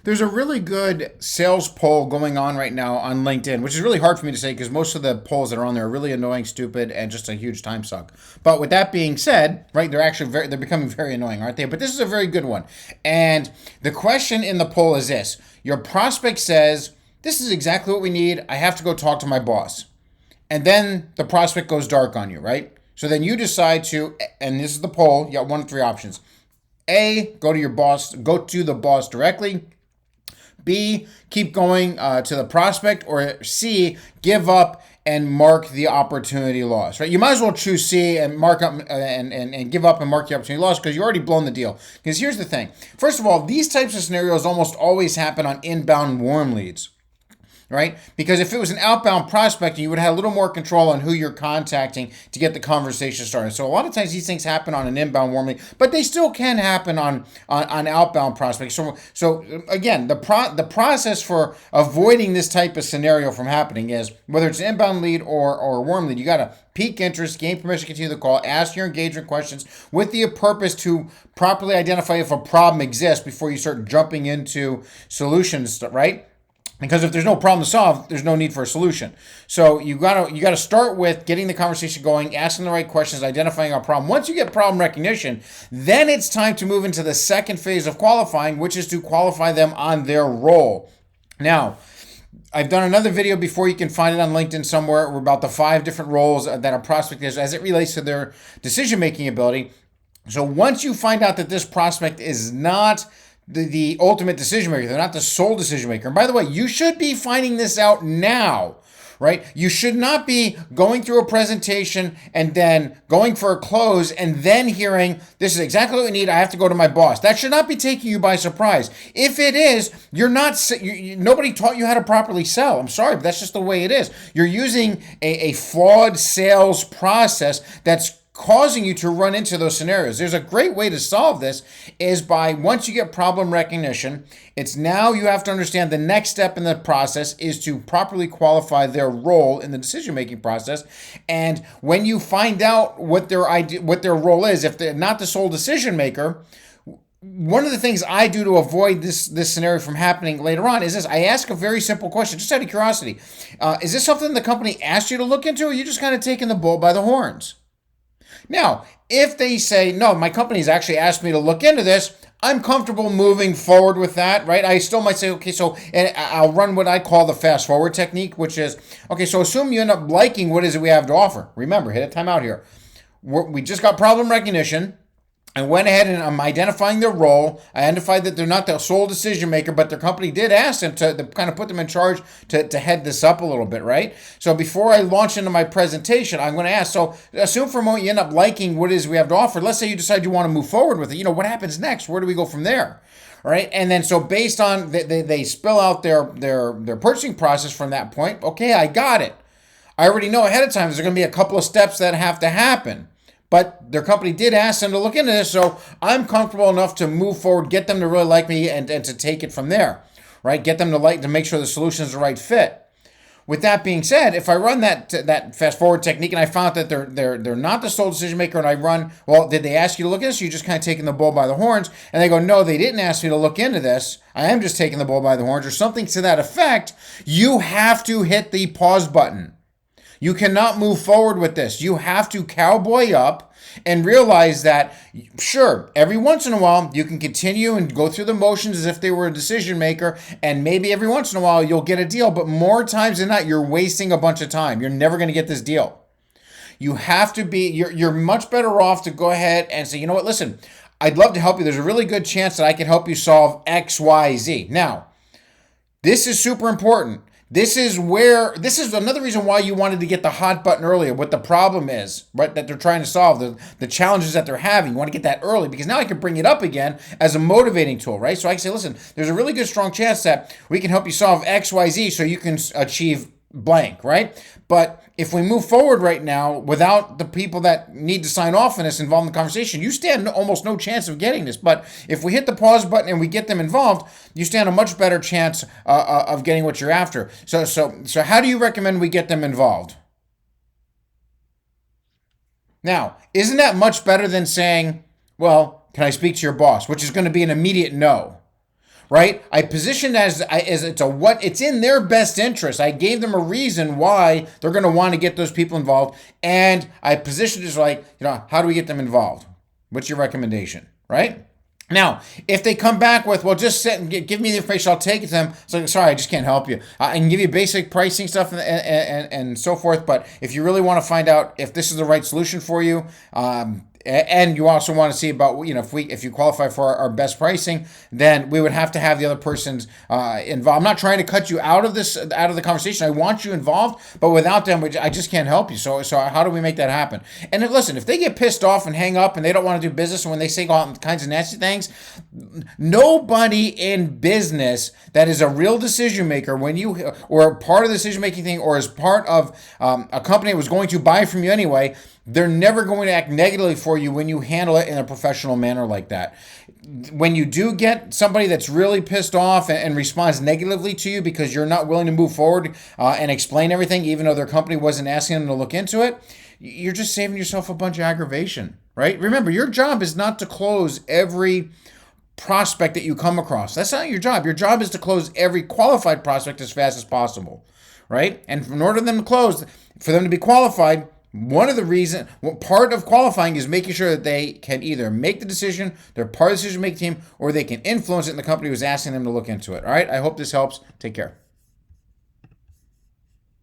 There's a really good sales poll going on right now on LinkedIn, which is really hard for me to say because most of the polls that are on there are really annoying, stupid, and just a huge time suck. But with that being said, right, they're becoming very annoying, aren't they? But this is a very good one. And the question in the poll is this: your prospect says, "This is exactly what we need. I have to go talk to my boss." And then the prospect goes dark on you, right? So then you decide to, and this is the poll, you got one of three options. A, go to the boss directly. B, keep going to the prospect. Or C, give up and mark the opportunity lost, right? You might as well choose C and mark up and give up and mark the opportunity lost because you already blown the deal. Because here's the thing. First of all, these types of scenarios almost always happen on inbound warm leads, right? Because if it was an outbound prospect, you would have a little more control on who you're contacting to get the conversation started. So a lot of times these things happen on an inbound warm lead, but they still can happen on outbound prospects. So again, the process for avoiding this type of scenario from happening is whether it's an inbound lead or a warm lead, you got to pique interest, gain permission to continue the call, ask your engagement questions with the purpose to properly identify if a problem exists before you start jumping into solutions, right? Because if there's no problem to solve, there's no need for a solution. So you gotta start with getting the conversation going, asking the right questions, identifying a problem. Once you get problem recognition, then it's time to move into the second phase of qualifying, which is to qualify them on their role. Now, I've done another video before. You can find it on LinkedIn somewhere about the 5 different roles that a prospect is as it relates to their decision-making ability. So once you find out that this prospect is not the ultimate decision maker, they're not the sole decision maker. And by the way, you should be finding this out now, right? You should not be going through a presentation and then going for a close and then hearing, this is exactly what we need, I have to go to my boss. That should not be taking you by surprise. If it is, nobody taught you how to properly sell. I'm sorry, but that's just the way it is. You're using a flawed sales process that's causing you to run into those scenarios. There's a great way to solve this is by once you get problem recognition, it's now you have to understand the next step in the process is to properly qualify their role in the decision-making process. And when you find out what their role is, if they're not the sole decision maker, one of the things I do to avoid this scenario from happening later on is this. I ask a very simple question, just out of curiosity. Is this something the company asked you to look into, or are you just kind of taking the bull by the horns? Now, if they say, no, my company's actually asked me to look into this, I'm comfortable moving forward with that, right? I still might say, okay, so and I'll run what I call the fast forward technique, which is, okay, so assume you end up liking what is it we have to offer. Remember, hit a timeout here. We just got problem recognition. I went ahead and I'm identifying their role. I identified that they're not the sole decision maker, but their company did ask them to kind of put them in charge to head this up a little bit, right? So before I launch into my presentation, I'm going to ask, so assume for a moment you end up liking what it is we have to offer. Let's say you decide you want to move forward with it. What happens next? Where do we go from there? Right? And then so based on, they spill out their purchasing process from that point. Okay, I got it. I already know ahead of time there's going to be a couple of steps that have to happen. But their company did ask them to look into this, so I'm comfortable enough to move forward, get them to really like me, and to take it from there, right? Get them to make sure the solution is the right fit. With that being said, if I run that fast forward technique and I found that they're not the sole decision maker, and I run, well, did they ask you to look at this? Or you just kind of taking the bull by the horns, and they go, no, they didn't ask me to look into this. I am just taking the bull by the horns, or something to that effect. You have to hit the pause button. You cannot move forward with this. You have to cowboy up and realize that, sure, every once in a while, you can continue and go through the motions as if they were a decision maker, and maybe every once in a while, you'll get a deal. But more times than not, you're wasting a bunch of time. You're never going to get this deal. You have to be, you're much better off to go ahead and say, you know what, listen, I'd love to help you. There's a really good chance that I can help you solve X, Y, Z. Now, this is super important. This is another reason why you wanted to get the hot button earlier, what the problem is, right, that they're trying to solve, the challenges that they're having. You want to get that early because now I can bring it up again as a motivating tool, right? So I can say, listen, there's a really good strong chance that we can help you solve X, Y, Z so you can achieve blank, right? But if we move forward right now without the people that need to sign off on this involved in the conversation, you stand almost no chance of getting this. But if we hit the pause button and we get them involved, you stand a much better chance of getting what you're after. So how do you recommend we get them involved? Now, isn't that much better than saying, well, can I speak to your boss? Which is going to be an immediate no. right? I positioned as it's in their best interest. I gave them a reason why they're going to want to get those people involved, and I positioned it as like, how do we get them involved? What's your recommendation, right? Now, if they come back with, well, just sit and give me the information, I'll take it to them. It's like, sorry, I just can't help you. I can give you basic pricing stuff and so forth, but if you really want to find out if this is the right solution for you, and you also want to see about, if you qualify for our best pricing, then we would have to have the other person's involved. I'm not trying to cut you out of the conversation. I want you involved, but without them, I just can't help you. So how do we make that happen? And listen, if they get pissed off and hang up and they don't want to do business, and when they say all kinds of nasty things, nobody in business that is a real decision maker, or part of the decision making thing, or is part of a company that was going to buy from you anyway, they're never going to act negatively for you when you handle it in a professional manner like that. When you do get somebody that's really pissed off and responds negatively to you because you're not willing to move forward and explain everything, even though their company wasn't asking them to look into it, you're just saving yourself a bunch of aggravation, right? Remember, your job is not to close every prospect that you come across. That's not your job. Your job is to close every qualified prospect as fast as possible, right? And in order for them to close, for them to be qualified, part of qualifying is making sure that they can either make the decision, they're part of the decision-making team, or they can influence it and the company was asking them to look into it. All right, I hope this helps. Take care.